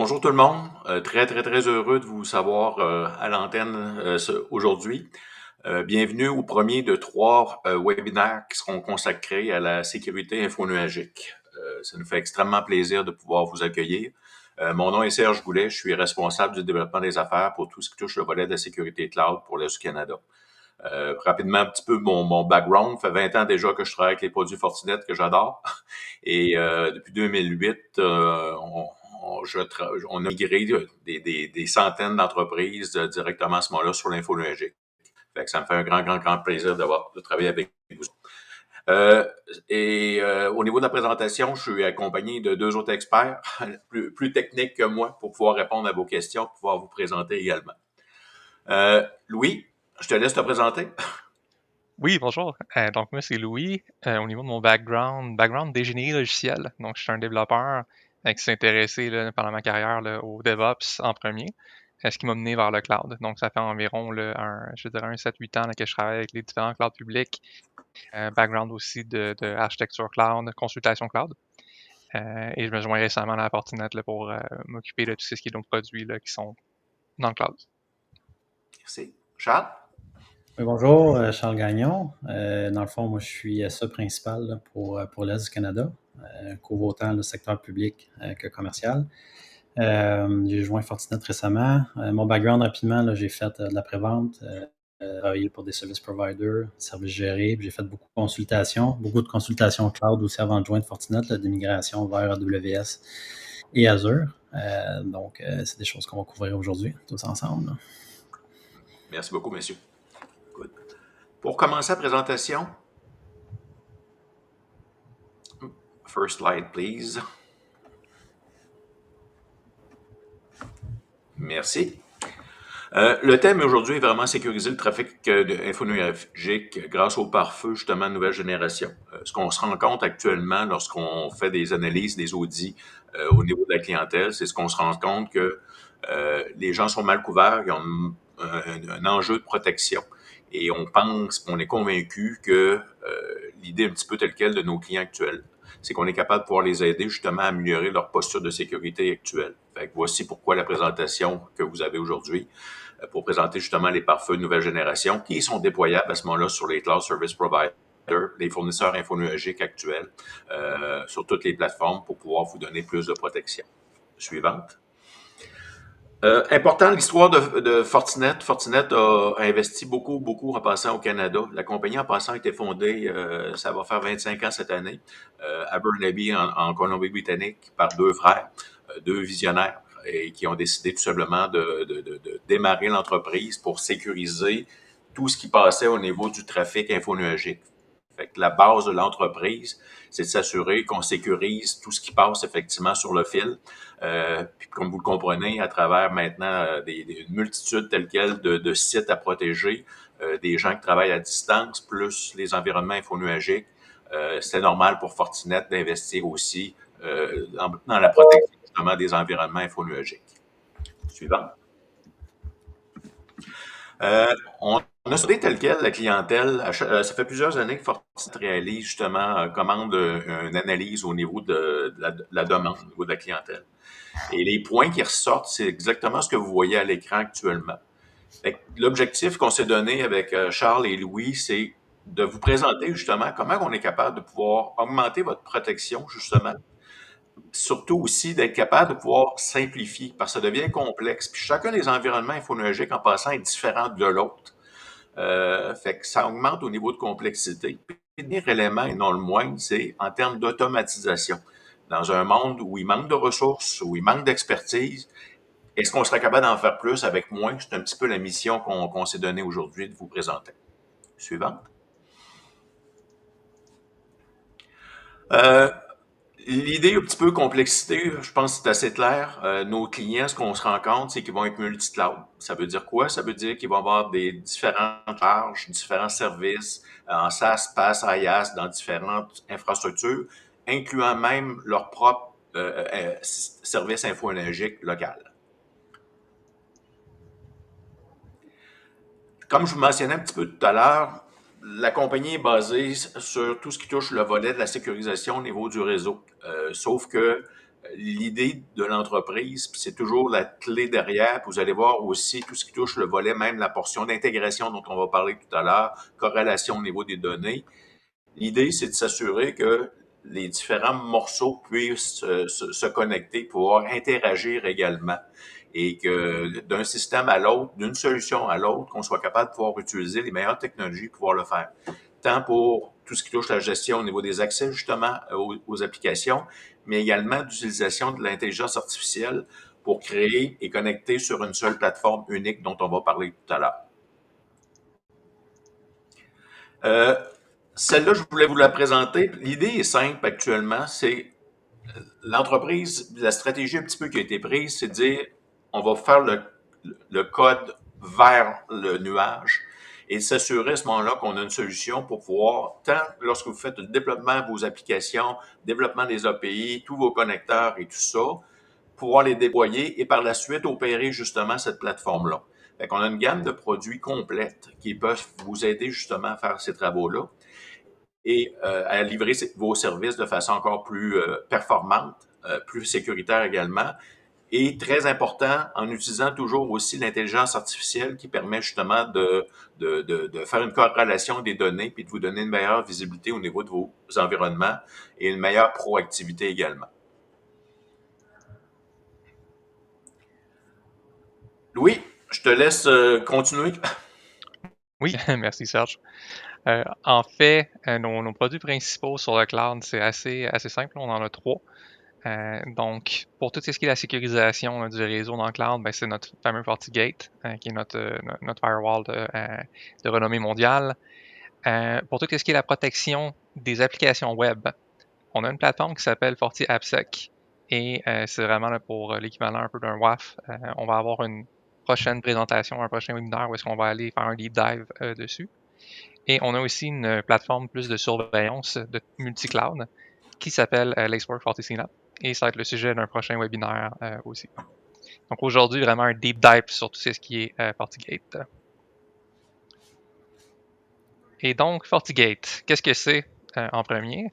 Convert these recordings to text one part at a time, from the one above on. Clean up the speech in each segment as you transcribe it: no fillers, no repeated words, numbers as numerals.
Bonjour tout le monde. Très heureux de vous savoir à l'antenne aujourd'hui. Bienvenue au premier de trois webinaires qui seront consacrés à la sécurité infonuagique. Ça nous fait extrêmement plaisir de pouvoir vous accueillir. Mon nom est Serge Goulet, je suis responsable du développement des affaires pour tout ce qui touche le volet de la sécurité cloud pour l'Est du Canada. Rapidement, un petit peu mon background. Ça fait 20 ans déjà que je travaille avec les produits Fortinet que j'adore. Et depuis 2008, on a migré des centaines d'entreprises directement à ce moment-là sur l'infonuagique. Fait que ça me fait un grand plaisir de travailler avec vous. Au niveau de la présentation, je suis accompagné de deux autres experts plus techniques que moi pour pouvoir répondre à vos questions, pour pouvoir vous présenter également. Louis, je te laisse te présenter. Oui, bonjour. Donc, moi, c'est Louis. Au niveau de mon background d'ingénierie logicielle. Donc, je suis un développeur qui s'est intéressé pendant ma carrière au DevOps en premier, ce qui m'a mené vers le cloud. Donc, ça fait environ, je dirais, un 7-8 ans que je travaille avec les différents clouds publics. Background aussi de architecture cloud, consultation cloud. Et je me joins récemment à la Fortinet pour m'occuper de tout ce qui est nos produits qui sont dans le cloud. Merci. Charles? Oui, bonjour, Charles Gagnon. Dans le fond, moi, je suis SE principal là, pour l'Est du Canada, couvre autant le secteur public que commercial. J'ai joint Fortinet récemment. Mon background, rapidement, là, j'ai fait de la prévente, travaillé pour des service providers, services gérés, puis j'ai fait beaucoup de consultations cloud aussi avant de joindre Fortinet, là, des migrations vers AWS et Azure. Donc, c'est des choses qu'on va couvrir aujourd'hui, tous ensemble. Là. Merci beaucoup, messieurs. Good. Pour commencer la présentation, first slide, please. Merci. Le thème aujourd'hui est vraiment sécuriser le trafic infonuagique grâce au pare-feu, justement, de nouvelle génération. Ce qu'on se rend compte actuellement lorsqu'on fait des analyses, des audits au niveau de la clientèle, c'est ce qu'on se rend compte que les gens sont mal couverts, ils ont un enjeu de protection. Et on est convaincu que l'idée un petit peu telle quelle de nos clients actuels, c'est qu'on est capable de pouvoir les aider justement à améliorer leur posture de sécurité actuelle. Fait que voici pourquoi la présentation que vous avez aujourd'hui, pour présenter justement les pare-feux de nouvelle génération qui sont déployables à ce moment-là sur les cloud service providers, les fournisseurs infonuagiques actuels, sur toutes les plateformes pour pouvoir vous donner plus de protection. Suivante. Important, l'histoire de Fortinet. Fortinet a investi beaucoup en passant au Canada. La compagnie en passant a été fondée, ça va faire 25 ans cette année, à Burnaby, en Colombie-Britannique, par deux frères, deux visionnaires, et qui ont décidé tout simplement de démarrer l'entreprise pour sécuriser tout ce qui passait au niveau du trafic infonuagique. Fait que la base de l'entreprise, c'est de s'assurer qu'on sécurise tout ce qui passe effectivement sur le fil. Puis comme vous le comprenez, à travers maintenant une multitude telle quelle de sites à protéger, des gens qui travaillent à distance, plus les environnements infonuagiques, c'est normal pour Fortinet d'investir aussi dans la protection justement des environnements infonuagiques. Suivant. On a sondé tel quel la clientèle. Ça fait plusieurs années que Fortinet réalise justement, commande une analyse au niveau de la demande, au niveau de la clientèle. Et les points qui ressortent, c'est exactement ce que vous voyez à l'écran actuellement. L'objectif qu'on s'est donné avec Charles et Louis, c'est de vous présenter justement comment on est capable de pouvoir augmenter votre protection, justement. Surtout aussi d'être capable de pouvoir simplifier, parce que ça devient complexe. Puis chacun des environnements infonuagiques, en passant, est différent de l'autre. Fait que ça augmente au niveau de complexité. Puis le dernier élément, et non le moindre, c'est en termes d'automatisation. Dans un monde où il manque de ressources, où il manque d'expertise, est-ce qu'on serait capable d'en faire plus avec moins? C'est un petit peu la mission qu'on s'est donnée aujourd'hui de vous présenter. Suivante. L'idée un petit peu complexité, je pense que c'est assez clair. Nos clients, ce qu'on se rend compte, c'est qu'ils vont être multi-cloud. Ça veut dire quoi? Ça veut dire qu'ils vont avoir des différentes charges, différents services en SaaS, PaaS, IaaS, dans différentes infrastructures, incluant même leur propre service infonuagique local. Comme je vous mentionnais un petit peu tout à l'heure, la compagnie est basée sur tout ce qui touche le volet de la sécurisation au niveau du réseau. Sauf que l'idée de l'entreprise, puis c'est toujours la clé derrière. Puis vous allez voir aussi tout ce qui touche le volet, même la portion d'intégration dont on va parler tout à l'heure, corrélation au niveau des données. L'idée, c'est de s'assurer que les différents morceaux puissent se connecter, pouvoir interagir également. Et que d'un système à l'autre, d'une solution à l'autre, qu'on soit capable de pouvoir utiliser les meilleures technologies pour pouvoir le faire. Tant pour tout ce qui touche la gestion au niveau des accès justement aux applications, mais également d'utilisation de l'intelligence artificielle pour créer et connecter sur une seule plateforme unique dont on va parler tout à l'heure. Celle-là, je voulais vous la présenter. L'idée est simple actuellement, c'est l'entreprise, la stratégie un petit peu qui a été prise, c'est de dire, on va faire le code vers le nuage et s'assurer à ce moment-là qu'on a une solution pour pouvoir, tant lorsque vous faites le développement de vos applications, développement des API, tous vos connecteurs et tout ça, pouvoir les déployer et par la suite opérer justement cette plateforme-là. Fait qu'on a une gamme de produits complète qui peuvent vous aider justement à faire ces travaux-là et à livrer vos services de façon encore plus performante, plus sécuritaire également. Et très important, en utilisant toujours aussi l'intelligence artificielle qui permet justement de faire une corrélation des données puis de vous donner une meilleure visibilité au niveau de vos environnements et une meilleure proactivité également. Louis, je te laisse continuer. Oui, merci Serge. En fait, nos produits principaux sur le cloud, c'est assez simple. On en a 3. Donc, pour tout ce qui est la sécurisation du réseau dans le cloud, ben, c'est notre fameux FortiGate, qui est notre firewall de renommée mondiale. Pour tout ce qui est la protection des applications web, on a une plateforme qui s'appelle FortiAppSec et c'est vraiment là, pour l'équivalent un peu d'un WAF. On va avoir une prochaine présentation, un prochain webinaire où est-ce qu'on va aller faire un deep dive dessus. Et on a aussi une plateforme plus de surveillance de multi-cloud qui s'appelle Lacework FortiCNAPP et ça va être le sujet d'un prochain webinaire aussi. Donc aujourd'hui, vraiment un deep dive sur tout ce qui est FortiGate. Et donc, FortiGate, qu'est-ce que c'est en premier?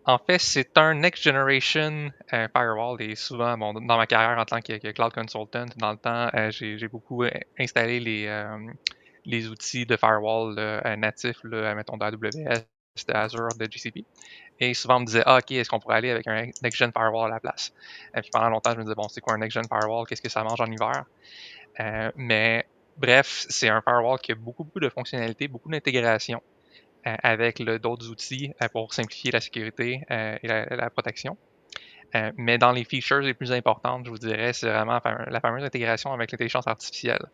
En fait, c'est un Next Generation Firewall et souvent, bon, dans ma carrière en tant que Cloud Consultant, dans le temps, j'ai beaucoup installé les outils de firewall natifs, mettons d'AWS, d'Azure, de GCP. Et souvent, on me disait, OK, est-ce qu'on pourrait aller avec un Next-Gen Firewall à la place? Et puis pendant longtemps, je me disais, bon, c'est quoi un Next-Gen Firewall? Qu'est-ce que ça mange en hiver? Mais bref, c'est un firewall qui a beaucoup de fonctionnalités, beaucoup d'intégration avec d'autres outils pour simplifier la sécurité et la protection. Mais dans les features les plus importantes, je vous dirais, c'est vraiment la fameuse intégration avec l'intelligence artificielle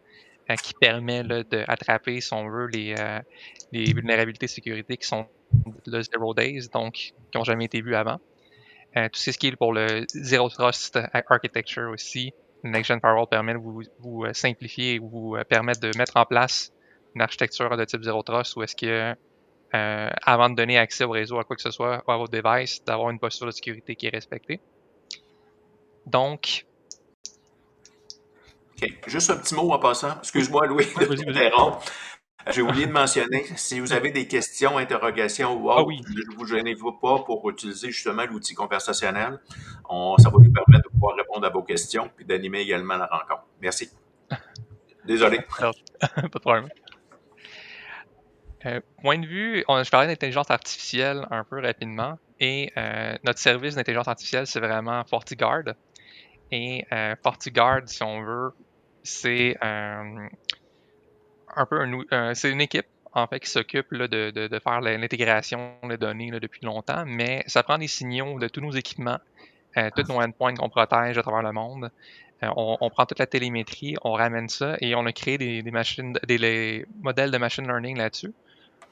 qui permet d'attraper, si on veut, les vulnérabilités de sécurité qui sont le Zero Days, donc qui n'ont jamais été vues avant. Tout ce qui est pour le Zero Trust Architecture aussi, le Next-Gen Firewall permet de vous simplifier ou vous permettre de mettre en place une architecture de type Zero Trust où est-ce que avant de donner accès au réseau à quoi que ce soit ou à votre device, d'avoir une posture de sécurité qui est respectée. Donc, OK. Juste un petit mot en passant. Excuse-moi, Louis, de t'interrompre. J'ai oublié de mentionner, si vous avez des questions, interrogations ou autres, oui, ne vous gênez pas pour utiliser justement l'outil conversationnel. Ça va nous permettre de pouvoir répondre à vos questions puis d'animer également la rencontre. Merci. Désolé. pas de problème. Point de vue, je parlais d'intelligence artificielle un peu rapidement et notre service d'intelligence artificielle, c'est vraiment FortiGuard. Et FortiGuard, si on veut, c'est un peu c'est une équipe en fait qui s'occupe de faire l'intégration des données depuis longtemps, mais ça prend des signaux de tous nos équipements, tous nos endpoints qu'on protège à travers le monde. On prend toute la télémétrie, on ramène ça et on a créé des machines, des modèles de machine learning là-dessus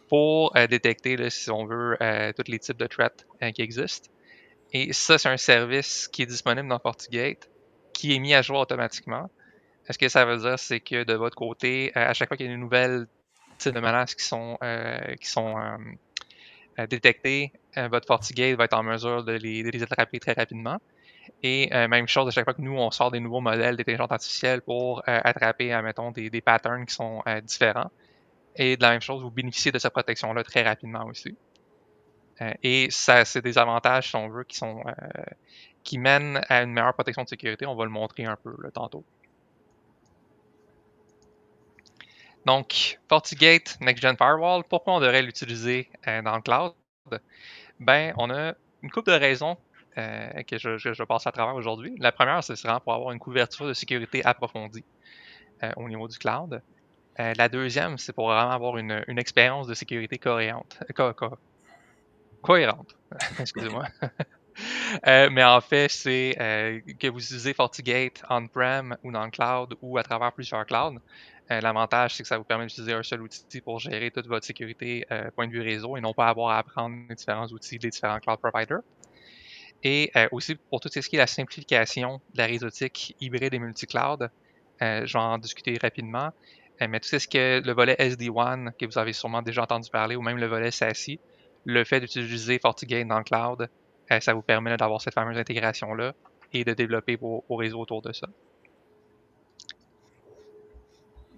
pour détecter, là, si on veut, tous les types de threats qui existent. Et ça, c'est un service qui est disponible dans FortiGate, qui est mis à jour automatiquement. Ce que ça veut dire, c'est que de votre côté, à chaque fois qu'il y a une nouvelle type de menaces qui sont détectées, votre FortiGate va être en mesure de les attraper très rapidement. Et même chose, à chaque fois que nous, on sort des nouveaux modèles d'intelligence artificielle pour attraper, mettons, des patterns qui sont différents. Et de la même chose, vous bénéficiez de cette protection-là très rapidement aussi. Et ça, c'est des avantages, si on veut, qui mènent à une meilleure protection de sécurité. On va le montrer un peu là, tantôt. Donc, FortiGate Next-Gen Firewall, pourquoi on devrait l'utiliser dans le cloud? Ben, on a une couple de raisons que je passe à travers aujourd'hui. La première, c'est vraiment pour avoir une couverture de sécurité approfondie au niveau du cloud. La deuxième, c'est pour vraiment avoir une expérience de sécurité cohérente. Cohérente. Excusez-moi. Mais en fait, c'est que vous utilisez FortiGate on-prem ou dans le cloud ou à travers plusieurs clouds. L'avantage, c'est que ça vous permet d'utiliser un seul outil pour gérer toute votre sécurité point de vue réseau et non pas avoir à apprendre les différents outils des différents cloud providers. Et aussi pour tout ce qui est la simplification de la réseautique hybride et multi-cloud, je vais en discuter rapidement. Mais tout ce qui est le volet SD-WAN que vous avez sûrement déjà entendu parler ou même le volet SASE, le fait d'utiliser FortiGate dans le cloud, ça vous permet d'avoir cette fameuse intégration-là et de développer vos réseaux autour de ça.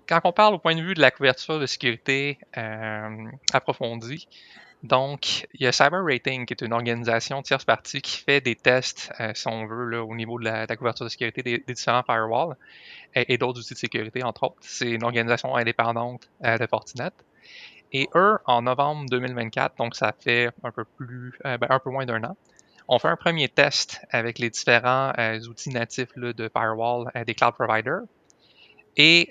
Quand on parle au point de vue de la couverture de sécurité approfondie, donc il y a CyberRating, qui est une organisation tierce partie qui fait des tests, si on veut, là, au niveau de la couverture de sécurité des différents firewalls et d'autres outils de sécurité, entre autres. C'est une organisation indépendante de Fortinet. Et eux, en novembre 2024, donc ça fait un peu moins d'un an, on fait un premier test avec les différents outils natifs là, de firewall des cloud providers. Et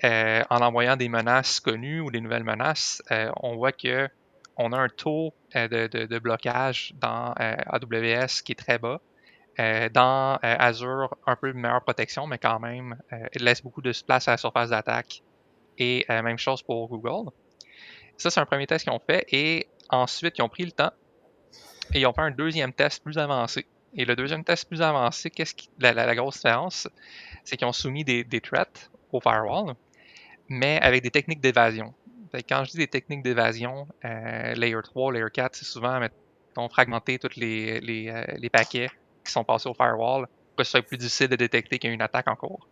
en envoyant des menaces connues ou des nouvelles menaces, on voit que on a un taux de blocage dans AWS qui est très bas. Dans Azure, un peu de meilleure protection, mais quand même, il laisse beaucoup de place à la surface d'attaque. Et même chose pour Google. Ça, c'est un premier test qu'ils ont fait. Et ensuite, ils ont pris le temps et ils ont fait un deuxième test plus avancé. Et le deuxième test plus avancé, la grosse différence, c'est qu'ils ont soumis des threats au firewall, mais avec des techniques d'évasion. Quand je dis des techniques d'évasion, Layer 3, Layer 4, c'est souvent, mettons, fragmenter tous les paquets qui sont passés au firewall pour que ce soit plus difficile de détecter qu'il y a une attaque en cours.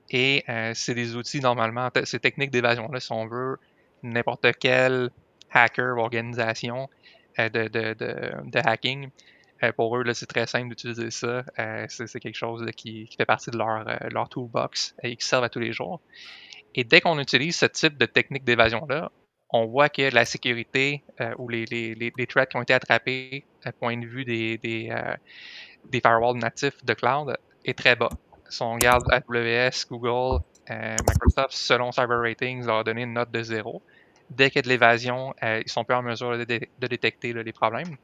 Et c'est des outils, normalement, ces techniques d'évasion-là, si on veut, n'importe quel hacker ou organisation de hacking, pour eux, là, c'est très simple d'utiliser ça. C'est quelque chose là, qui fait partie de leur toolbox et qui servent à tous les jours. Et dès qu'on utilise ce type de technique d'évasion-là, on voit que la sécurité ou les threats qui ont été attrapés à point de vue des firewalls natifs de cloud est très bas. Si on regarde AWS, Google, Microsoft, selon CyberRatings, leur a donné une note de 0. Dès qu'il y a de l'évasion, ils sont plus en mesure de détecter là, les problèmes.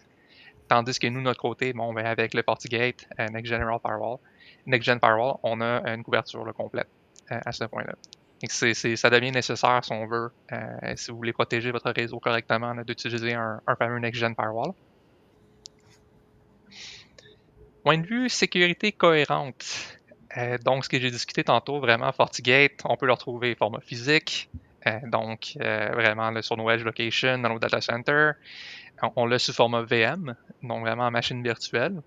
Tandis que nous, de notre côté, bon, ben, avec le FortiGate, Next-Gen Firewall, on a une couverture là, complète à ce point-là. Ça devient nécessaire, si on veut, si vous voulez protéger votre réseau correctement, d'utiliser un fameux Next-Gen Firewall. Point de vue sécurité cohérente. Donc, ce que j'ai discuté tantôt, vraiment, FortiGate, on peut le retrouver format physique, vraiment là, sur nos edge locations, dans nos data centers. On l'a sous format VM, donc vraiment en machine virtuelle.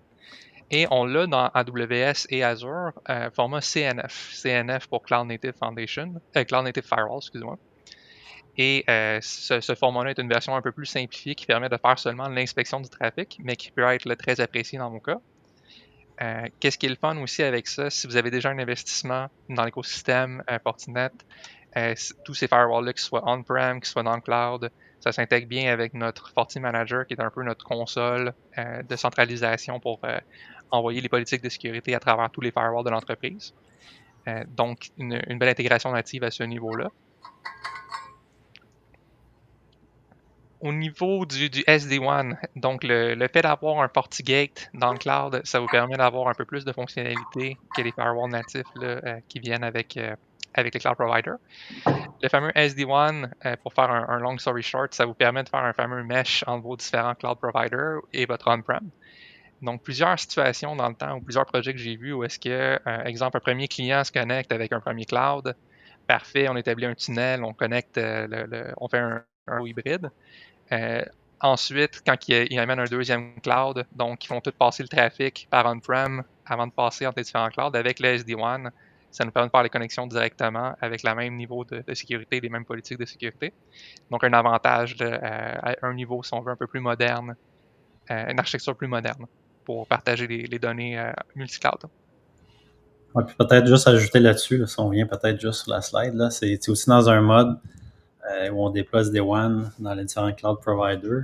Et on l'a dans AWS et Azure, format CNF. CNF pour Cloud Native Cloud Native Firewall, excusez-moi. Et ce format-là est une version un peu plus simplifiée qui permet de faire seulement l'inspection du trafic, mais qui peut être très appréciée dans mon cas. Qu'est-ce qui est le fun aussi avec ça, si vous avez déjà un investissement dans l'écosystème Fortinet, tous ces firewalls-là, qu'ils soient on-prem, qu'ils soient dans le cloud, ça s'intègre bien avec notre FortiManager, qui est un peu notre console de centralisation pour envoyer les politiques de sécurité à travers tous les firewalls de l'entreprise. Donc, une belle intégration native à ce niveau-là. Au niveau du SD-WAN, donc le fait d'avoir un FortiGate dans le cloud, ça vous permet d'avoir un peu plus de fonctionnalités que les firewalls natifs là, qui viennent avec les cloud providers. Le fameux SD-WAN, pour faire un long story short, ça vous permet de faire un fameux mesh entre vos différents cloud providers et votre on-prem. Donc, plusieurs situations dans le temps ou plusieurs projets que j'ai vus où est-ce que, exemple, un premier client se connecte avec un premier cloud. Parfait, on établit un tunnel, on connecte, on fait un hybride. Ensuite, quand ils amènent un deuxième cloud, donc ils font tout passer le trafic par on-prem avant de passer entre les différents clouds avec le SD-WAN. Ça nous permet de faire les connexions directement avec le même niveau de sécurité, les mêmes politiques de sécurité. Donc, un avantage à un niveau, si on veut, un peu plus moderne une architecture plus moderne pour partager les données multi-cloud. Ouais, puis peut-être juste ajouter là-dessus, là, si on vient peut-être juste sur la slide, là, c'est aussi dans un mode où on déploie SD-WAN dans les différents cloud providers.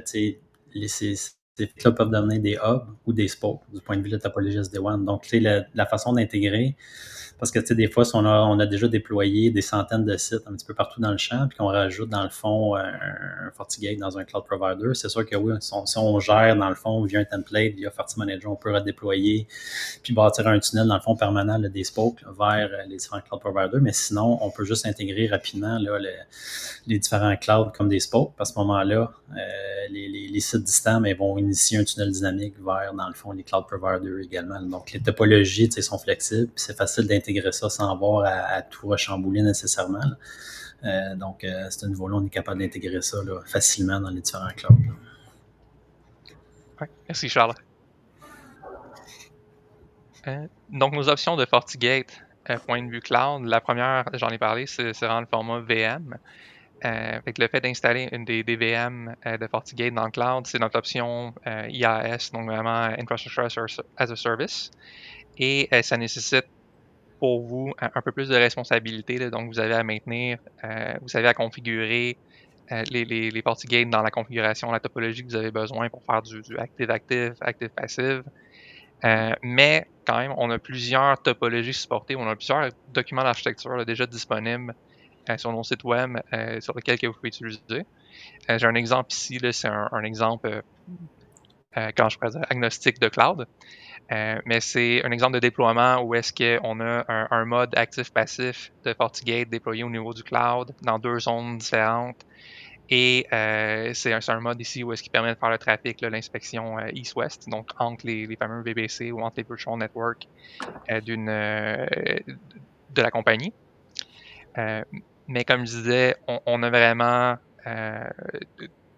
Ces là peuvent devenir des hubs ou des spokes du point de vue de la topologie SD-WAN. Donc, la façon d'intégrer, parce que des fois, si on a déjà déployé des centaines de sites un petit peu partout dans le champ, puis qu'on rajoute dans le fond un FortiGate dans un cloud provider, c'est sûr que oui, si on gère dans le fond via un template, via FortiManager, on peut redéployer puis bâtir un tunnel dans le fond permanent là, des spokes vers les différents cloud providers. Mais sinon, on peut juste intégrer rapidement là, les différents clouds comme des spokes. Parce qu'à ce moment-là, les sites distants vont initier un tunnel dynamique vers, dans le fond, les cloud providers également. Donc, les topologies sont flexibles, puis c'est facile d'intégrer ça sans avoir à tout rechambouler nécessairement. Donc, à ce niveau-là, on est capable d'intégrer ça là, facilement dans les différents clouds. Ouais, merci Charles. Donc, nos options de FortiGate, point de vue cloud, la première, j'en ai parlé, c'est vraiment le format VM. Avec le fait d'installer une des VM de FortiGate dans le cloud, c'est notre option IaaS, donc vraiment Infrastructure as a Service. Et ça nécessite pour vous un peu plus de responsabilité. Là, donc, vous avez à maintenir, vous avez à configurer les FortiGate dans la configuration, la topologie que vous avez besoin pour faire du active-active, active-passive. Mais quand même, on a plusieurs topologies supportées, on a plusieurs documents d'architecture déjà disponibles sur nos sites web sur lesquels que vous pouvez utiliser. J'ai un exemple ici, là, c'est un exemple, quand je pourrais dire, agnostique de cloud. Mais c'est un exemple de déploiement où est-ce qu'on a un mode actif-passif de FortiGate déployé au niveau du cloud dans 2 zones différentes. Et c'est un mode ici où est-ce qui permet de faire le trafic, l'inspection East-West, donc entre les fameux VPC ou entre les virtual networks de la compagnie. Mais comme je disais, on a vraiment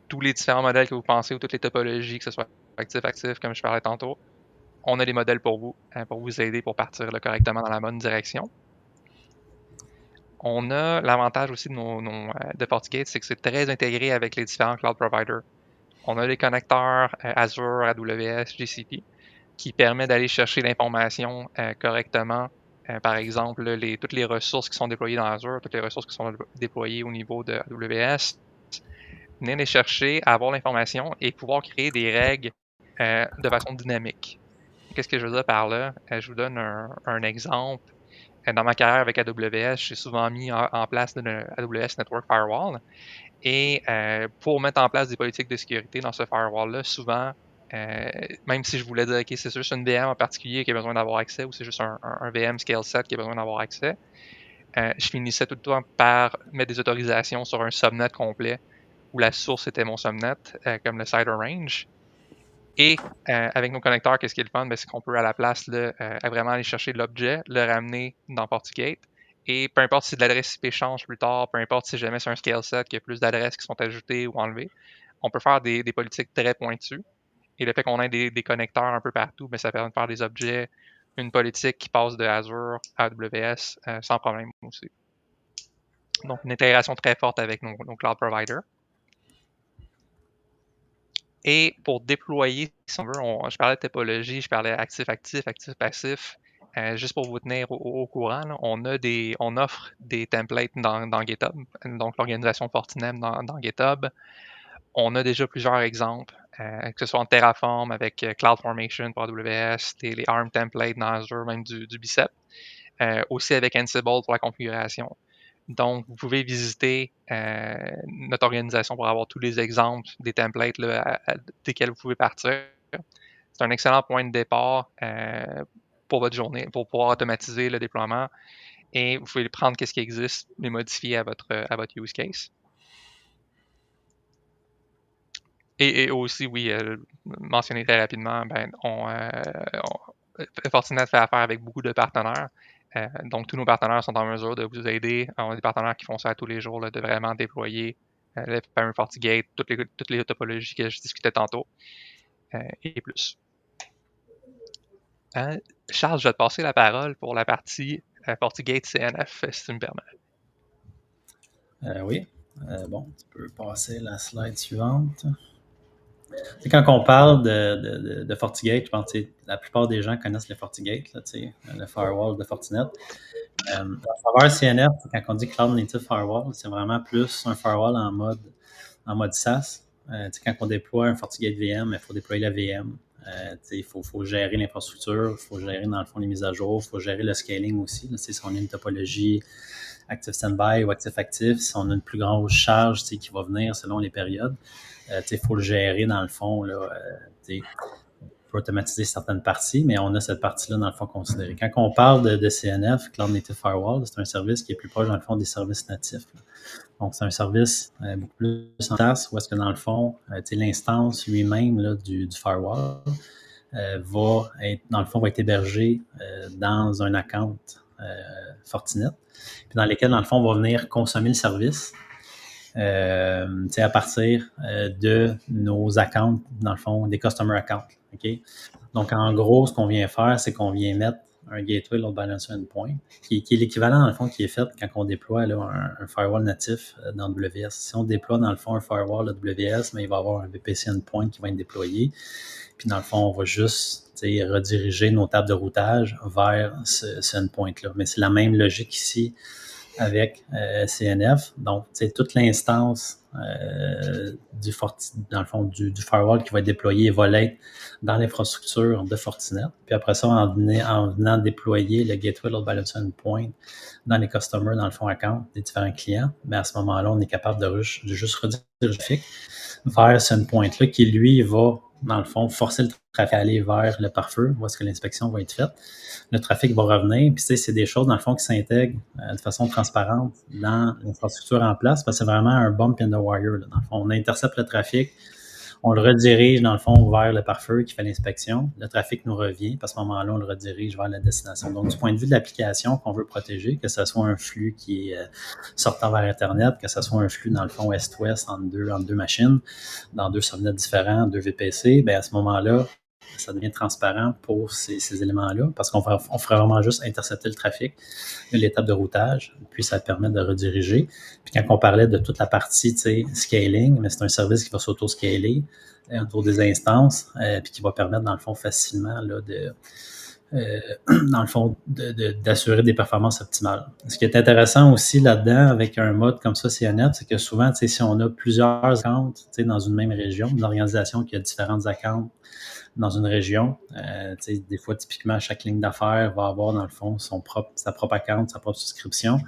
tous les différents modèles que vous pensez ou toutes les topologies, que ce soit actif, comme je parlais tantôt. On a des modèles pour vous aider pour partir là, correctement dans la bonne direction. On a l'avantage aussi de FortiGate, c'est que c'est très intégré avec les différents cloud providers. On a les connecteurs Azure, AWS, GCP, qui permet d'aller chercher l'information correctement. Par exemple, toutes les ressources qui sont déployées dans Azure, toutes les ressources qui sont déployées au niveau de AWS, venir les chercher, avoir l'information et pouvoir créer des règles de façon dynamique. Qu'est-ce que je veux dire par là? Je vous donne un exemple. Dans ma carrière avec AWS, j'ai souvent mis en place le AWS Network Firewall. Et pour mettre en place des politiques de sécurité dans ce firewall-là, souvent, même si je voulais dire, OK, c'est juste une VM en particulier qui a besoin d'avoir accès ou c'est juste un VM scale set qui a besoin d'avoir accès, je finissais tout le temps par mettre des autorisations sur un subnet complet où la source était mon subnet, comme le CIDR range. Et avec nos connecteurs, qu'est-ce qui est le fun? C'est qu'on peut à la place vraiment aller chercher l'objet, le ramener dans FortiGate. Et peu importe si l'adresse IP change plus tard, peu importe si jamais c'est un scale set, qu'il y a plus d'adresses qui sont ajoutées ou enlevées, on peut faire des politiques très pointues. Et le fait qu'on ait des connecteurs un peu partout, ça permet de faire des objets, une politique qui passe de Azure à AWS sans problème aussi. Donc, une intégration très forte avec nos cloud providers. Et pour déployer, si on veut, je parlais de topologie, je parlais actif-actif, actif-passif. Juste pour vous tenir au courant, là, on offre des templates dans GitHub, donc l'organisation Fortinet dans GitHub. On a déjà plusieurs exemples, que ce soit en Terraform avec CloudFormation pour AWS, les ARM templates dans Azure, même du Bicep. Aussi avec Ansible pour la configuration. Donc, vous pouvez visiter notre organisation pour avoir tous les exemples des templates desquels vous pouvez partir. C'est un excellent point de départ pour votre journée, pour pouvoir automatiser le déploiement. Et vous pouvez prendre ce qui existe, les modifier à votre use case. Et aussi, oui, mentionner très rapidement, Fortinet fait affaire avec beaucoup de partenaires. Donc, tous nos partenaires sont en mesure de vous aider. On a des partenaires qui font ça tous les jours, là, de vraiment déployer le fameux FortiGate, toutes les topologies que je discutais tantôt, et plus. Charles, je vais te passer la parole pour la partie FortiGate CNF, si tu me permets. Oui. Bon, tu peux passer la slide suivante. Quand on parle de FortiGate, je pense que la plupart des gens connaissent le FortiGate, là, le firewall de Fortinet. La saveur CNF, quand on dit Cloud Native Firewall, c'est vraiment plus un firewall en mode SaaS. Quand on déploie un FortiGate VM, il faut déployer la VM. Il faut gérer l'infrastructure, il faut gérer dans le fond les mises à jour, il faut gérer le scaling aussi. Là, si on a une topologie active standby ou actif, si on a une plus grosse charge qui va venir selon les périodes, il faut le gérer dans le fond. Là, on peut automatiser certaines parties, mais on a cette partie-là dans le fond considérée. Quand on parle de CNF, Cloud Native Firewall, c'est un service qui est plus proche dans le fond des services natifs. Là. Donc, c'est un service beaucoup plus en SaaS où est-ce que dans le fond, l'instance lui-même là, du firewall va être hébergé dans un account Fortinet, puis dans lesquels, dans le fond, on va venir consommer le service à partir de nos accounts, dans le fond, des customer accounts. Okay? Donc, en gros, ce qu'on vient faire, c'est qu'on vient mettre un gateway load balancer endpoint, qui est l'équivalent, dans le fond, qui est fait quand on déploie là, un firewall natif dans WS. Si on déploie, dans le fond, un firewall de WS, mais il va y avoir un VPC endpoint qui va être déployé. Puis, dans le fond, on va juste rediriger nos tables de routage vers ce endpoint-là. Mais c'est la même logique ici avec CNF. Donc, toute l'instance dans le fond, du firewall qui va être déployé va l'être dans l'infrastructure de Fortinet. Puis après ça, en venant déployer le Gateway Load Balancer Endpoint dans les customers, dans le fond, account des différents clients, mais à ce moment-là, on est capable de juste rediriger le trafic vers ce endpoint-là qui, lui, va, dans le fond, forcer le trafic à aller vers le pare-feu, où est-ce que l'inspection va être faite. Le trafic va revenir, puis c'est des choses, dans le fond, qui s'intègrent de façon transparente dans l'infrastructure en place, parce que c'est vraiment un bump in the wire. Là, dans le fond, on intercepte le trafic, on le redirige, dans le fond, vers le pare-feu qui fait l'inspection. Le trafic nous revient, puis à ce moment-là, on le redirige vers la destination. Donc, du point de vue de l'application qu'on veut protéger, que ce soit un flux qui est sortant vers Internet, que ce soit un flux, dans le fond, Est-Ouest entre deux machines, dans deux subnets différents, deux VPC, bien, à ce moment-là, ça devient transparent pour ces éléments-là, parce qu'on ferait vraiment juste intercepter le trafic, l'étape de routage, puis ça permet de rediriger. Puis quand on parlait de toute la partie scaling, mais c'est un service qui va s'auto-scaler autour des instances, puis qui va permettre, dans le fond, facilement là, dans le fond, d'assurer des performances optimales. Ce qui est intéressant aussi là-dedans, avec un mode comme ça, CNF, c'est que souvent, si on a plusieurs accounts dans une même région, une organisation qui a différentes accounts dans une région, des fois, typiquement, chaque ligne d'affaires va avoir, dans le fond, sa propre account, sa propre souscription.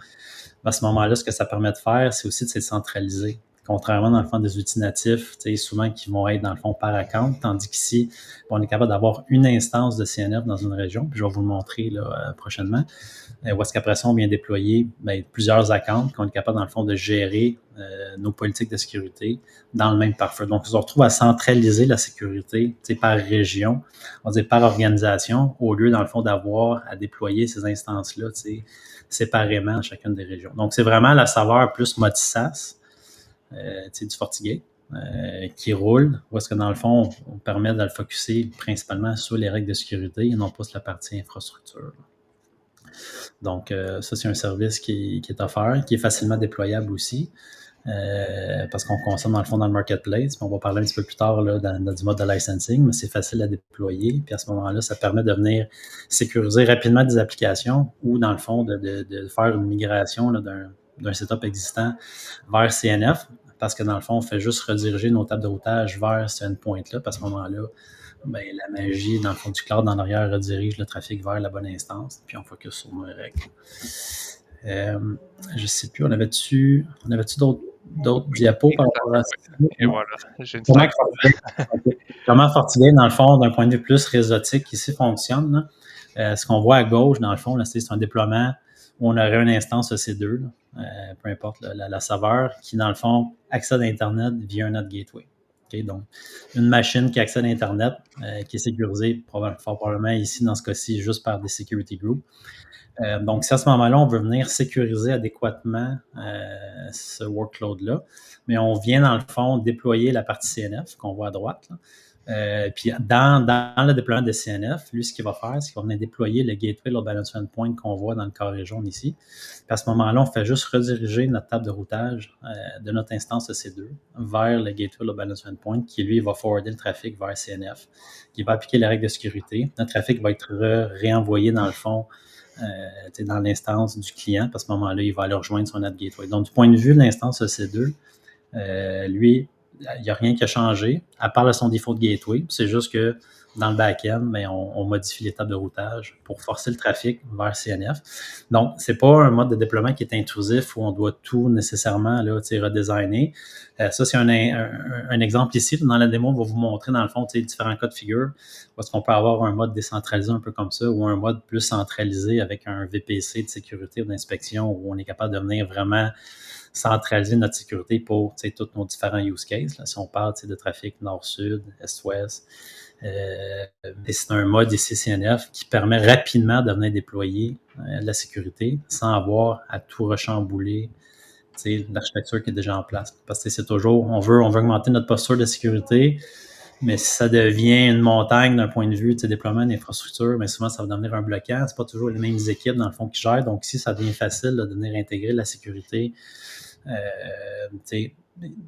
À ce moment-là, ce que ça permet de faire, c'est aussi de se centraliser. Contrairement, dans le fond, des outils natifs, souvent qui vont être, dans le fond, par account, tandis qu'ici, on est capable d'avoir une instance de CNF dans une région, puis je vais vous le montrer là, prochainement, où est-ce qu'après ça, on vient déployer plusieurs accounts, qu'on est capable, dans le fond, de gérer nos politiques de sécurité dans le même pare-feu. Donc, on se retrouve à centraliser la sécurité par région, on va dire par organisation, au lieu, dans le fond, d'avoir à déployer ces instances-là séparément dans chacune des régions. Donc, c'est vraiment la saveur plus mode SaaS, du FortiGate qui roule, où est-ce que dans le fond, on permet de le focusser principalement sur les règles de sécurité et non pas sur la partie infrastructure. Donc, ça, c'est un service qui est offert, qui est facilement déployable aussi, parce qu'on consomme dans le fond dans le marketplace. Puis on va parler un petit peu plus tard là, dans du mode de licensing, mais c'est facile à déployer. Puis à ce moment-là, ça permet de venir sécuriser rapidement des applications ou dans le fond de faire une migration là, d'un setup existant vers CNF, parce que dans le fond, on fait juste rediriger nos tables de routage vers ce endpoint-là. Puis à ce moment-là, ben, la magie, dans le fond du cloud, en arrière, redirige le trafic vers la bonne instance, puis on focus sur nos règles. Je ne sais plus, on avait-tu d'autres diapos par rapport à ça? Et voilà, j'ai une Comment FortiGate, dans le fond, d'un point de vue plus réseautique, ici fonctionne. Ce qu'on voit à gauche, dans le fond, là, c'est un déploiement où on aurait une instance EC2, peu importe la saveur, qui, dans le fond, accède à Internet via un NAT gateway. Okay, donc, une machine qui accède à Internet, qui est sécurisée, probablement ici, dans ce cas-ci, juste par des security groups. Donc, si à ce moment-là, on veut venir sécuriser adéquatement ce workload-là, mais on vient, dans le fond, déployer la partie CNF qu'on voit à droite, là, Puis dans le déploiement de CNF, lui, ce qu'il va faire, c'est qu'il va venir déployer le gateway load balancer endpoint qu'on voit dans le carré jaune ici. Puis à ce moment-là, on fait juste rediriger notre table de routage de notre instance EC2 vers le gateway load balancer endpoint qui, lui, va forwarder le trafic vers CNF, qui va appliquer les règles de sécurité. Notre trafic va être réenvoyé dans le fond dans l'instance du client. Puis à ce moment-là, il va aller rejoindre son ad gateway. Donc, du point de vue de l'instance EC2, lui, il n'y a rien qui a changé, à part de son default gateway. C'est juste que dans le back-end, mais on modifie l'étape de routage pour forcer le trafic vers CNF. Donc, ce n'est pas un mode de déploiement qui est intrusif où on doit tout nécessairement là, redesigner. Ça, c'est un exemple ici. Dans la démo, on va vous montrer, dans le fond, différents cas de figure. Parce qu'on peut avoir un mode décentralisé un peu comme ça ou un mode plus centralisé avec un VPC de sécurité ou d'inspection où on est capable de venir vraiment centraliser notre sécurité pour tous nos différents use cases. Là. Si on parle de trafic nord-sud, est-ouest, c'est un mode ici CNF qui permet rapidement de venir déployer la sécurité sans avoir à tout rechambouler l'architecture qui est déjà en place. Parce que c'est toujours, on veut augmenter notre posture de sécurité, mais si ça devient une montagne d'un point de vue déploiement d'infrastructure, mais souvent ça va devenir un bloquant. C'est pas toujours les mêmes équipes dans le fond qui gèrent. Donc si ça devient facile de venir intégrer la sécurité,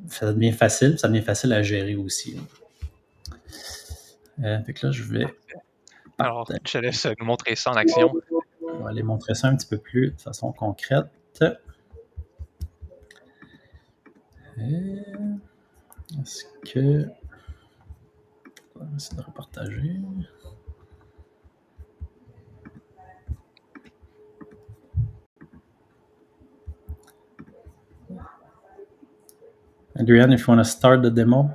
ça devient facile à gérer aussi. Fait que là, je vais. Alors, je te laisse nous montrer ça en action. On va aller montrer ça un petit peu plus de façon concrète. Est-ce que. On va essayer de repartager. Adrian, if you want to start the demo.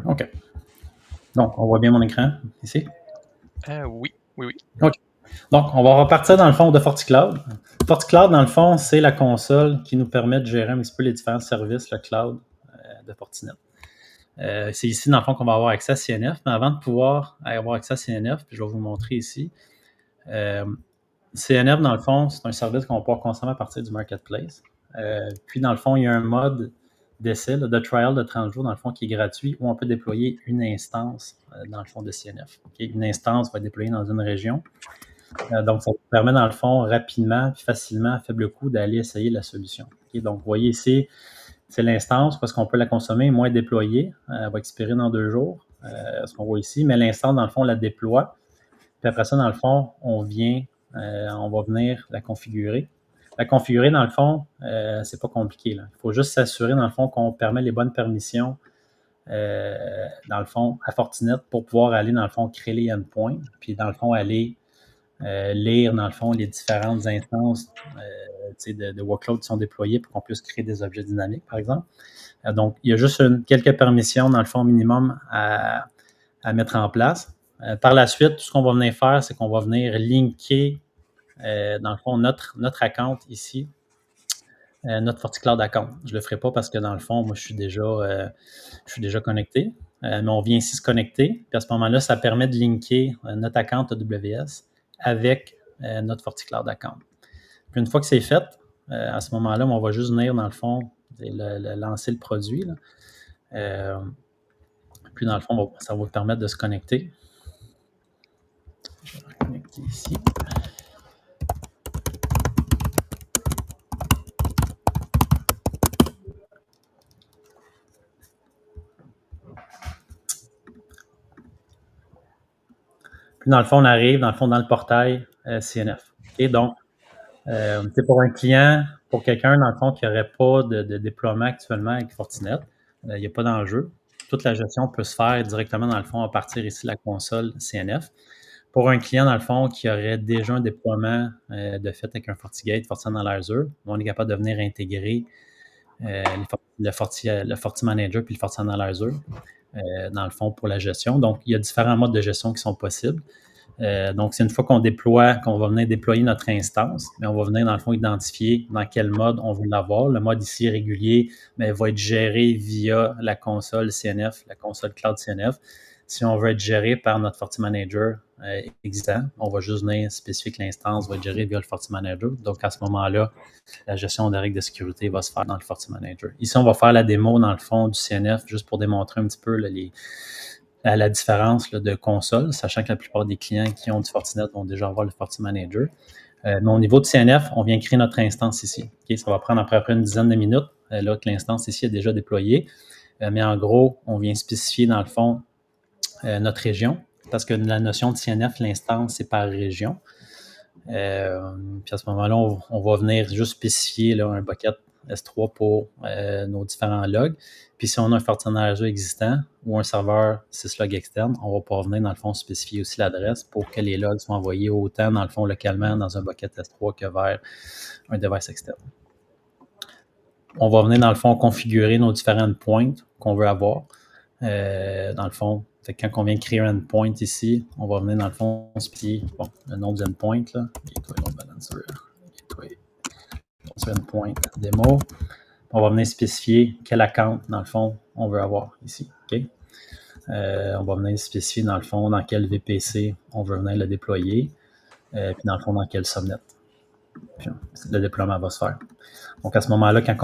OK. Donc, on voit bien mon écran ici? Oui. OK. Donc, on va repartir dans le fond de FortiCloud. FortiCloud, dans le fond, c'est la console qui nous permet de gérer un petit peu les différents services, le cloud de Fortinet. C'est ici, dans le fond, qu'on va avoir accès à CNF. Mais avant de pouvoir avoir accès à CNF, puis je vais vous montrer ici, CNF, dans le fond, c'est un service qu'on va pouvoir consommer à partir du Marketplace. Puis, dans le fond, il y a un mode d'essai, de trial de 30 jours, dans le fond, qui est gratuit, où on peut déployer une instance, dans le fond, de CNF. Okay? Une instance va être déployée dans une région. Donc, ça vous permet, dans le fond, rapidement et facilement, à faible coût, d'aller essayer la solution. Okay? Donc, vous voyez ici, c'est l'instance parce qu'on peut la consommer moins déployée. Elle va expirer dans 2 jours, ce qu'on voit ici. Mais l'instance, dans le fond, la déploie. Puis après ça, dans le fond, on va venir la configurer. La configurer, dans le fond, c'est pas compliqué. Là. Il faut juste s'assurer, dans le fond, qu'on permet les bonnes permissions, dans le fond, à Fortinet pour pouvoir aller, dans le fond, créer les endpoints. Puis, dans le fond, aller lire, dans le fond, les différentes instances de workloads qui sont déployées pour qu'on puisse créer des objets dynamiques, par exemple. Donc, il y a juste quelques permissions, dans le fond, minimum à mettre en place. Par la suite, tout ce qu'on va venir faire, c'est qu'on va venir linker, dans le fond, notre account ici, notre FortiCloud account. Je ne le ferai pas parce que, dans le fond, moi, je suis déjà connecté. Mais on vient ici se connecter. Puis à ce moment-là, ça permet de linker notre account AWS avec notre FortiCloud account. Puis une fois que c'est fait, à ce moment-là, on va juste venir, dans le fond, lancer le produit. Là. Puis dans le fond, ça va vous permettre de se connecter. Je vais me connecter ici. Puis dans le fond, on arrive dans le portail CNF. Okay? Donc, pour un client, pour quelqu'un, dans le fond, qui n'aurait pas de déploiement actuellement avec Fortinet, il n'y a pas d'enjeu. Toute la gestion peut se faire directement, dans le fond, à partir ici de la console CNF. Pour un client, dans le fond, qui aurait déjà un déploiement de fait avec un FortiGate, FortiAnalyzer, on est capable de venir intégrer le FortiManager puis le FortiAnalyzer, dans le fond, pour la gestion. Donc, il y a différents modes de gestion qui sont possibles. Donc, c'est une fois qu'on va venir déployer notre instance, mais on va venir, dans le fond, identifier dans quel mode on veut l'avoir. Le mode ici régulier va être géré via la console CNF, la console Cloud CNF. Si on veut être géré par notre FortiManager, existant. On va juste venir spécifier que l'instance va être gérée via le FortiManager. Donc, à ce moment-là, la gestion des règles de sécurité va se faire dans le FortiManager. Ici, on va faire la démo, dans le fond, du CNF, juste pour démontrer un petit peu là, la différence là, de console, sachant que la plupart des clients qui ont du Fortinet vont déjà avoir le FortiManager. Mais au niveau du CNF, on vient créer notre instance ici. Okay, ça va prendre à peu près une dizaine de minutes, là que l'instance ici est déjà déployée. Mais en gros, on vient spécifier, dans le fond, notre région, parce que la notion de CNF, l'instance, c'est par région. Puis à ce moment-là, on va venir juste spécifier là, un bucket S3 pour nos différents logs. Puis si on a un FortiManager existant ou un serveur syslog externe, on va pouvoir venir, dans le fond, spécifier aussi l'adresse pour que les logs soient envoyés autant, dans le fond, localement dans un bucket S3 que vers un device externe. On va venir, dans le fond, configurer nos différentes points qu'on veut avoir. Dans le fond, quand on vient de créer un endpoint ici, on va venir, dans le fond, spécifier le nom du endpoint, là, gateway load balancer, gateway endpoint démo. On va venir spécifier quel account, dans le fond, on veut avoir ici. Okay? On va venir spécifier, dans le fond, dans quel VPC on veut venir le déployer, puis dans le fond, dans quel subnet. Puis, le déploiement va se faire. Donc, à ce moment-là, quand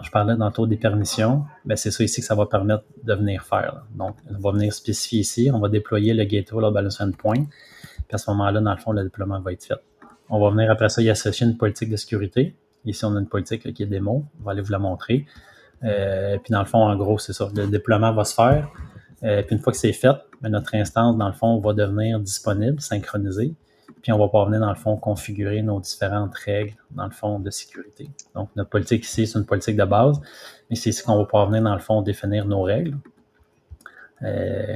je parlais tantôt des permissions, ben c'est ça ici que ça va permettre de venir faire. Là. Donc, on va venir spécifier ici, on va déployer le gateway load balancer endpoint, puis à ce moment-là, dans le fond, le déploiement va être fait. On va venir après ça y associer une politique de sécurité. Ici, on a une politique là, qui est démo. On va aller vous la montrer. Puis dans le fond, en gros, c'est ça. Le déploiement va se faire. Puis une fois que c'est fait, ben, notre instance, dans le fond, va devenir disponible, synchronisée. Puis on va pouvoir venir, dans le fond, configurer nos différentes règles, dans le fond, de sécurité. Donc, notre politique ici, c'est une politique de base. Mais c'est ici qu'on va pouvoir venir, dans le fond, définir nos règles.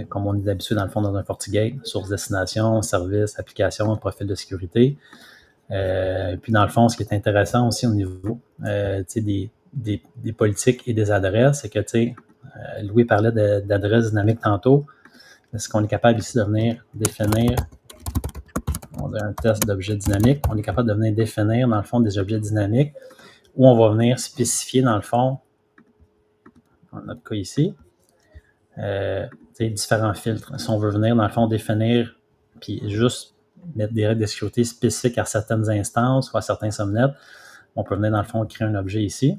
Comme on est habitué, dans le fond, dans un FortiGate, source destination, service, application, profil de sécurité. Puis dans le fond, ce qui est intéressant aussi au niveau des politiques et des adresses, c'est que Louis parlait d'adresses dynamiques tantôt. Est-ce qu'on est capable ici de venir définir, on a un test d'objets dynamiques, on est capable de venir définir dans le fond des objets dynamiques où on va venir spécifier dans le fond, dans notre cas ici, différents filtres. Si on veut venir dans le fond définir puis juste mettre des règles de sécurité spécifiques à certaines instances ou à certains subnets, on peut venir dans le fond créer un objet ici.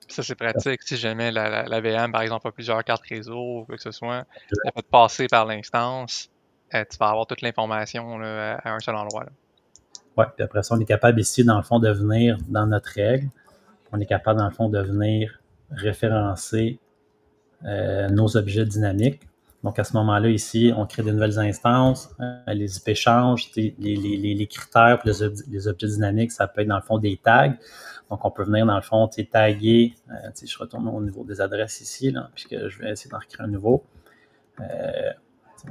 Ça, c'est pratique. Si jamais la VM, par exemple, a plusieurs cartes réseau ou quoi que ce soit, elle peut passer par l'instance, tu vas avoir toute l'information là, à un seul endroit. Oui, puis après ça, on est capable ici, dans le fond, de venir dans notre règle. On est capable, dans le fond, de venir référencer nos objets dynamiques. Donc, à ce moment-là, ici, on crée de nouvelles instances, les IP changent, les critères pour les objets dynamiques, ça peut être, dans le fond, des tags. Donc, on peut venir, dans le fond, taguer. Je retourne au niveau des adresses ici, là, puisque je vais essayer d'en recréer un nouveau.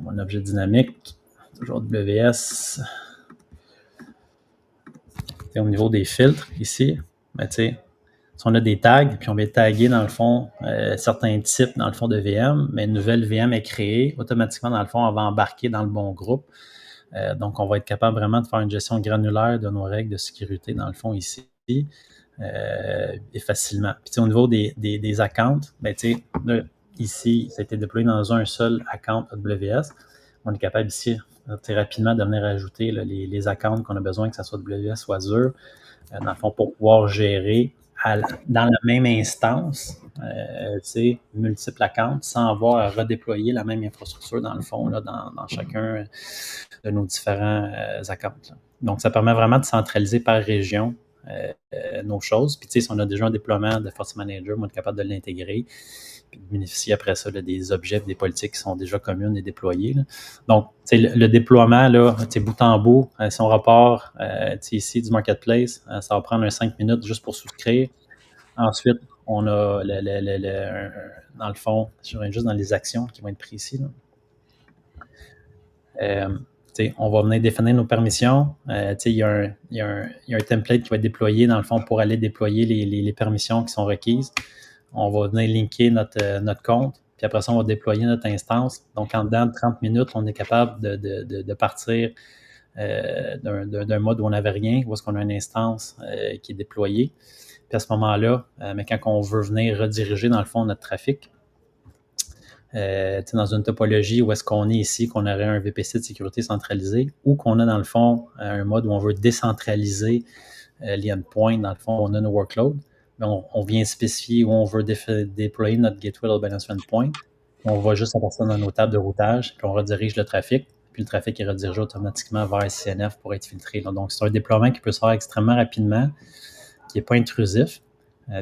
Mon objet dynamique, toujours WS. Au niveau des filtres, ici, si on a des tags, puis on vient taguer, dans le fond, certains types, dans le fond, de VM, mais une nouvelle VM est créée, automatiquement, dans le fond, on va embarquer dans le bon groupe. Donc, on va être capable vraiment de faire une gestion granulaire de nos règles de sécurité, dans le fond, ici, et facilement. Puis, au niveau des accounts, là, ici, ça a été déployé dans un seul account AWS. On est capable ici, rapidement, de venir ajouter là, les accounts qu'on a besoin, que ce soit AWS ou Azure, dans le fond, pour pouvoir gérer dans la même instance, multiples accounts, sans avoir à redéployer la même infrastructure, dans le fond, là, dans chacun de nos différents accounts. Là. Donc, ça permet vraiment de centraliser par région nos choses. Puis, si on a déjà un déploiement de FortiManager, on est capable de l'intégrer, puis de bénéficier après ça là, des objets, des politiques qui sont déjà communes et déployées. Là. Donc, le déploiement, là, bout en bout, si on repart ici du Marketplace, ça va prendre 5 minutes juste pour souscrire. Ensuite, on a, dans le fond, je reviens juste dans les actions qui vont être prises ici. On va venir définir nos permissions. Il y a un template qui va être déployé, dans le fond, pour aller déployer les permissions qui sont requises. On va venir linker notre compte, puis après ça, on va déployer notre instance. Donc, en dedans de 30 minutes, on est capable de partir d'un mode où on n'avait rien, où est-ce qu'on a une instance qui est déployée. Puis à ce moment-là, mais quand on veut venir rediriger, dans le fond, notre trafic, dans une topologie où est-ce qu'on est ici, qu'on aurait un VPC de sécurité centralisé, ou qu'on a dans le fond un mode où on veut décentraliser les endpoints, dans le fond, on a nos workloads, mais on vient spécifier où on veut déployer notre gateway load balancer endpoint. On va juste apporter dans nos tables de routage, puis on redirige le trafic, puis le trafic est redirigé automatiquement vers CNF pour être filtré. Donc, c'est un déploiement qui peut se faire extrêmement rapidement, qui n'est pas intrusif,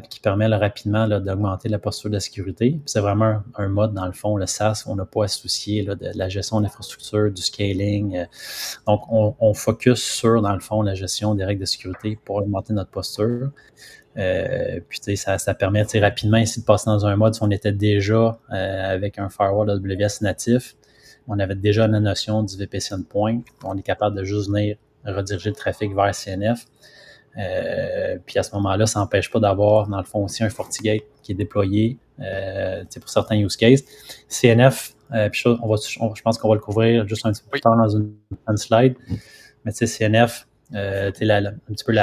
qui permet rapidement d'augmenter la posture de sécurité. Puis c'est vraiment un mode, dans le fond, le SaaS, on n'a pas à se soucier de la gestion de l'infrastructure, du scaling. Donc, on focus sur, dans le fond, la gestion des règles de sécurité pour augmenter notre posture. Puis, ça permet rapidement ici de passer dans un mode si on était déjà avec un firewall AWS natif. On avait déjà la notion du VPC endpoint. On est capable de juste venir rediriger le trafic vers CNF. Puis à ce moment-là, ça n'empêche pas d'avoir, dans le fond, aussi un FortiGate qui est déployé pour certains use cases. CNF, puis je pense qu'on va le couvrir juste un petit peu plus tard dans une slide. Mais CNF, un petit peu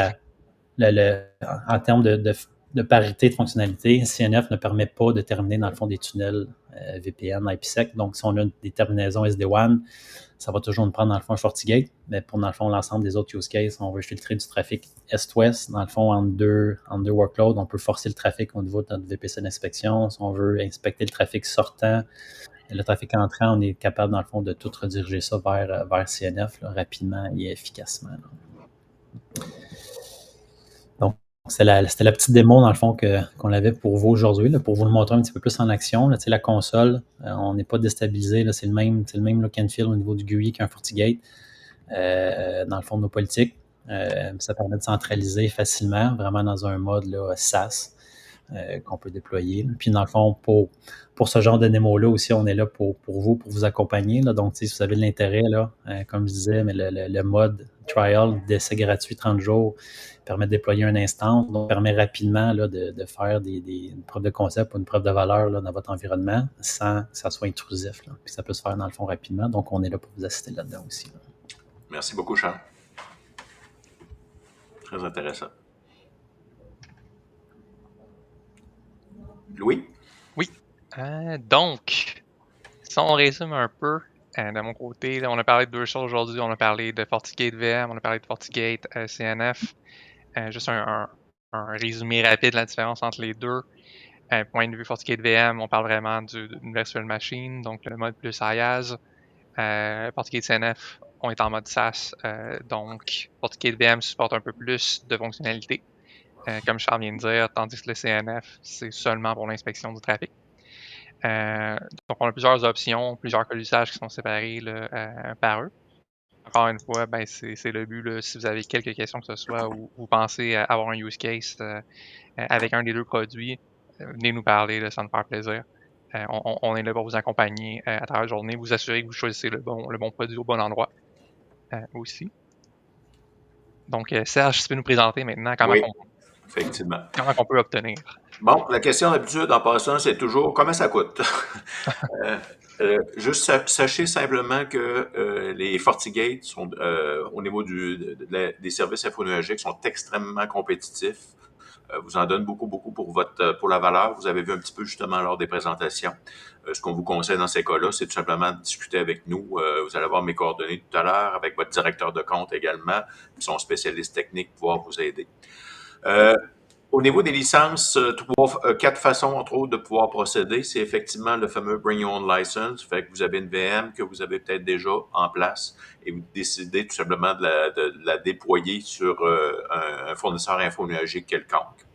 en termes de parité de fonctionnalité, CNF ne permet pas de terminer dans le fond des tunnels VPN, IPsec. Donc, si on a des terminaisons SD-WAN, ça va toujours nous prendre dans le fond un FortiGate. Mais pour, dans le fond, l'ensemble des autres use cases, on veut filtrer du trafic Est-Ouest. Dans le fond, en deux workloads, on peut forcer le trafic au niveau de notre VPC d'inspection. Si on veut inspecter le trafic sortant, le trafic entrant, on est capable, dans le fond, de tout rediriger ça vers CNF rapidement et efficacement. Donc, c'était la petite démo, dans le fond, qu'on avait pour vous aujourd'hui, pour vous le montrer un petit peu plus en action. Là, la console, on n'est pas déstabilisé. Là, c'est le même look and feel au niveau du GUI qu'un FortiGate. Dans le fond de nos politiques. Ça permet de centraliser facilement, vraiment dans un mode SaaS qu'on peut déployer. Puis dans le fond, pour ce genre de démo-là aussi, on est là pour vous accompagner. Là. Donc, si vous avez de l'intérêt, comme je disais, mais le mode trial d'essai gratuit 30 jours permet de déployer un instance, donc permet rapidement de faire une preuve de concept ou une preuve de valeur dans votre environnement sans que ça soit intrusif. Puis ça peut se faire dans le fond rapidement. Donc, on est là pour vous assister là-dedans aussi. Merci beaucoup, Charles. Très intéressant. Louis? Oui. Donc, si on résume un peu, de mon côté, là, on a parlé de deux choses aujourd'hui. On a parlé de FortiGate VM, on a parlé de FortiGate CNF. Juste un résumé rapide de la différence entre les deux. Point de vue FortiGate VM, on parle vraiment d'une virtual machine, donc le mode plus IaaS. FortiGate CNF, on est en mode SaaS, donc FortiGate VM supporte un peu plus de fonctionnalités, comme Charles vient de dire, tandis que le CNF, c'est seulement pour l'inspection du trafic. Donc, on a plusieurs options, plusieurs cas d'usage qui sont séparés par eux. Encore une fois, c'est le but. Là, si vous avez quelques questions que ce soit ou vous pensez avoir un use case avec un des deux produits, venez nous parler, là, ça nous faire plaisir. On est là pour vous accompagner à travers la journée, vous assurer que vous choisissez le bon produit au bon endroit aussi. Donc, Serge, si tu peux nous présenter maintenant Effectivement. Comment on peut obtenir. Bon, la question d'habitude en passant, c'est toujours comment ça coûte. Juste sachez simplement que les FortiGate sont au niveau des services infonuagiques sont extrêmement compétitifs. Vous en donne beaucoup pour la valeur. Vous avez vu un petit peu justement lors des présentations. Ce qu'on vous conseille dans ces cas-là, c'est tout simplement de discuter avec nous. Vous allez avoir mes coordonnées tout à l'heure, avec votre directeur de compte également, qui sont spécialistes techniques pour pouvoir vous aider. Au niveau des licences, quatre façons, entre autres, de pouvoir procéder. C'est effectivement le fameux Bring Your Own License. Fait que vous avez une VM que vous avez peut-être déjà en place et vous décidez tout simplement de la déployer sur un fournisseur infonuagique quelconque.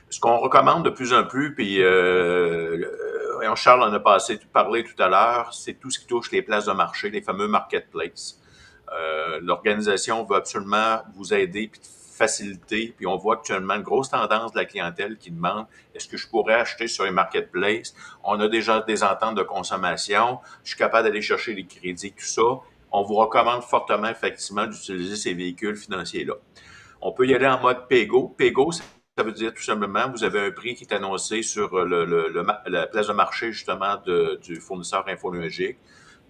Ce qu'on recommande de plus en plus, puis Charles en a parlé tout à l'heure, c'est tout ce qui touche les places de marché, les fameux marketplaces. L'organisation veut absolument vous aider puis faciliter. Puis on voit actuellement une grosse tendance de la clientèle qui demande est-ce que je pourrais acheter sur les marketplaces? On a déjà des ententes de consommation. Je suis capable d'aller chercher les crédits, tout ça. On vous recommande fortement, effectivement, d'utiliser ces véhicules financiers-là. On peut y aller en mode PayGo. PayGo, ça veut dire tout simplement, vous avez un prix qui est annoncé sur la place de marché, justement, du fournisseur infonuagique.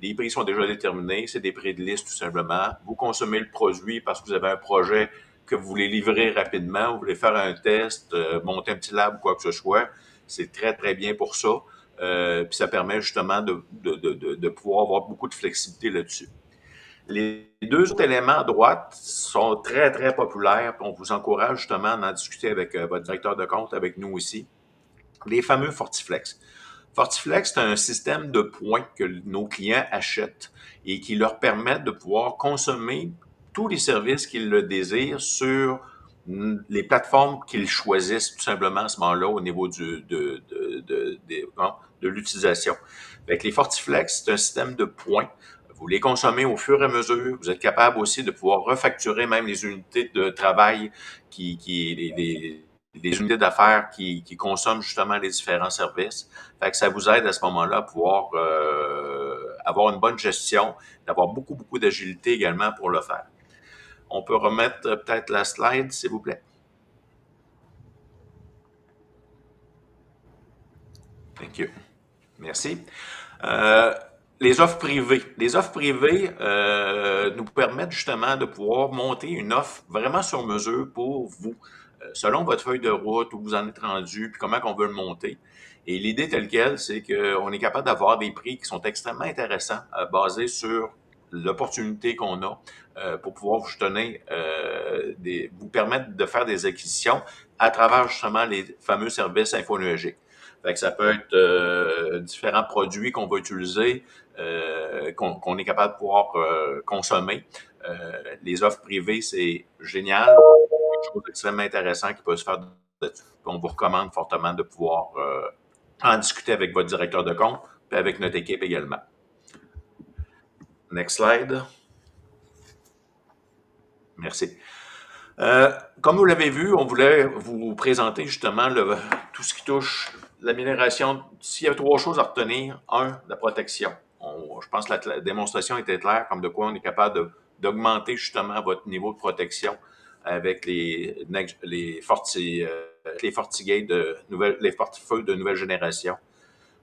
Les prix sont déjà déterminés, c'est des prix de liste tout simplement. Vous consommez le produit parce que vous avez un projet que vous voulez livrer rapidement, vous voulez faire un test, monter un petit lab ou quoi que ce soit. C'est très, très bien pour ça. Puis ça permet justement de pouvoir avoir beaucoup de flexibilité là-dessus. Les deux autres éléments à droite sont très, très populaires. On vous encourage justement à en discuter avec votre directeur de compte, avec nous aussi. Les fameux Fortiflex. Fortiflex, c'est un système de points que nos clients achètent et qui leur permettent de pouvoir consommer tous les services qu'ils le désirent sur les plateformes qu'ils choisissent tout simplement à ce moment-là au niveau de l'utilisation. Avec les Fortiflex, c'est un système de points. Vous les consommez au fur et à mesure. Vous êtes capable aussi de pouvoir refacturer même les unités de travail les unités d'affaires qui consomment justement les différents services. Fait que ça vous aide à ce moment-là à pouvoir avoir une bonne gestion, d'avoir beaucoup, beaucoup d'agilité également pour le faire. On peut remettre peut-être la slide, s'il vous plaît. Thank you. Merci. Les offres privées. Les offres privées nous permettent justement de pouvoir monter une offre vraiment sur mesure pour vous, selon votre feuille de route, où vous en êtes rendu, puis comment on veut le monter. Et l'idée telle quelle, c'est qu'on est capable d'avoir des prix qui sont extrêmement intéressants, basés sur l'opportunité qu'on a pour pouvoir vous donner, vous permettre de faire des acquisitions à travers justement les fameux services infonuagiques. Fait que ça peut être différents produits qu'on va utiliser, qu'on est capable de pouvoir consommer. Les offres privées, c'est génial. Quelque chose d'extrêmement intéressant qui peut se faire là-dessus. On vous recommande fortement de pouvoir en discuter avec votre directeur de compte et avec notre équipe également. Next slide. Merci. Comme vous l'avez vu, on voulait vous présenter justement tout ce qui touche l'amélioration. S'il y a 3 choses à retenir, 1, la protection. Je pense que la démonstration était claire, comme de quoi on est capable d'augmenter justement votre niveau de protection avec les FortiGate les FortiFeu de nouvelle génération.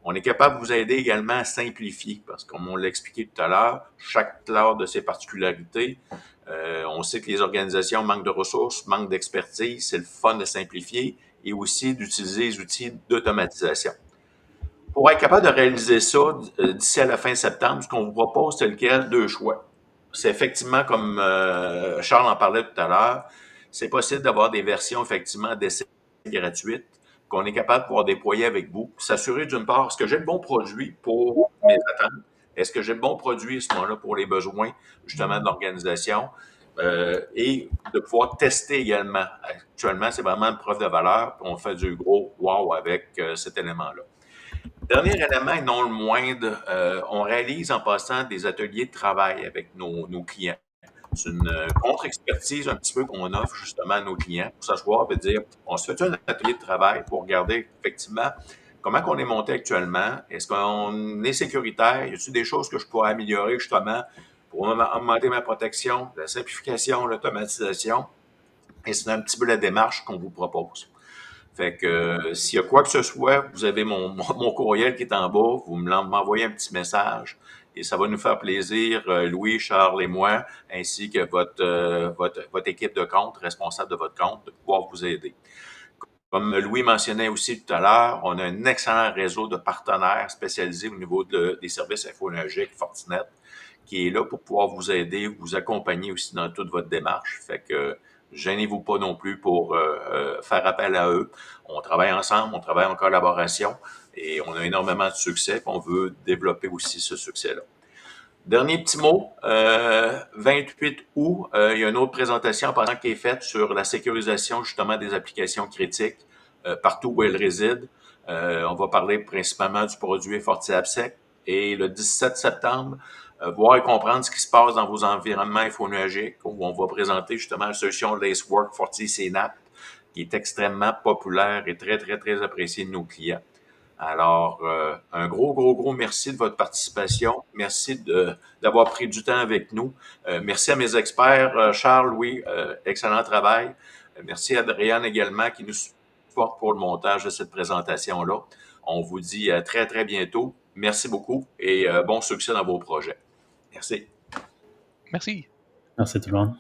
On est capable de vous aider également à simplifier, parce que comme on l'a expliqué tout à l'heure, chaque cloud a ses particularités. On sait que les organisations manquent de ressources, manquent d'expertise. C'est le fun de simplifier et aussi d'utiliser les outils d'automatisation. Pour être capable de réaliser ça d'ici à la fin septembre, ce qu'on vous propose, c'est lequel? 2 choix. C'est effectivement, comme Charles en parlait tout à l'heure, c'est possible d'avoir des versions effectivement d'essai gratuites qu'on est capable de pouvoir déployer avec vous. S'assurer d'une part, est-ce que j'ai le bon produit pour mes attentes? Est-ce que j'ai le bon produit à ce moment-là pour les besoins justement de l'organisation? Et de pouvoir tester également. Actuellement, c'est vraiment une preuve de valeur. On fait du gros wow avec cet élément-là. Dernier élément, et non le moindre, on réalise en passant des ateliers de travail avec nos clients. C'est une contre-expertise un petit peu qu'on offre justement à nos clients pour s'asseoir et dire, on se fait un atelier de travail pour regarder effectivement comment on est monté actuellement, est-ce qu'on est sécuritaire, y a-t-il des choses que je pourrais améliorer justement pour augmenter ma protection, la simplification, l'automatisation, et c'est un petit peu la démarche qu'on vous propose. Fait que s'il y a quoi que ce soit, vous avez mon courriel qui est en bas, vous m'envoyez un petit message et ça va nous faire plaisir, Louis, Charles et moi, ainsi que votre équipe de compte, responsable de votre compte, de pouvoir vous aider. Comme Louis mentionnait aussi tout à l'heure, on a un excellent réseau de partenaires spécialisés au niveau des services infonuagiques, Fortinet, qui est là pour pouvoir vous aider, vous accompagner aussi dans toute votre démarche. Fait que gênez-vous pas non plus pour faire appel à eux. On travaille ensemble, on travaille en collaboration et on a énormément de succès. On veut développer aussi ce succès-là. Dernier petit mot, 28 août, il y a une autre présentation en passant qui est faite sur la sécurisation justement des applications critiques partout où elles résident. On va parler principalement du produit FortiAppSec. Et le 17 septembre, voir et comprendre ce qui se passe dans vos environnements infonuagiques, où on va présenter justement la solution Lacework FortiCNAPP, qui est extrêmement populaire et très, très, très appréciée de nos clients. Alors, un gros merci de votre participation. Merci d'avoir pris du temps avec nous. Merci à mes experts, Charles, Louis, excellent travail. Merci à Adrienne également qui nous supporte pour le montage de cette présentation-là. On vous dit à très, très bientôt. Merci beaucoup et bon succès dans vos projets. Merci. Merci. Merci tout le monde.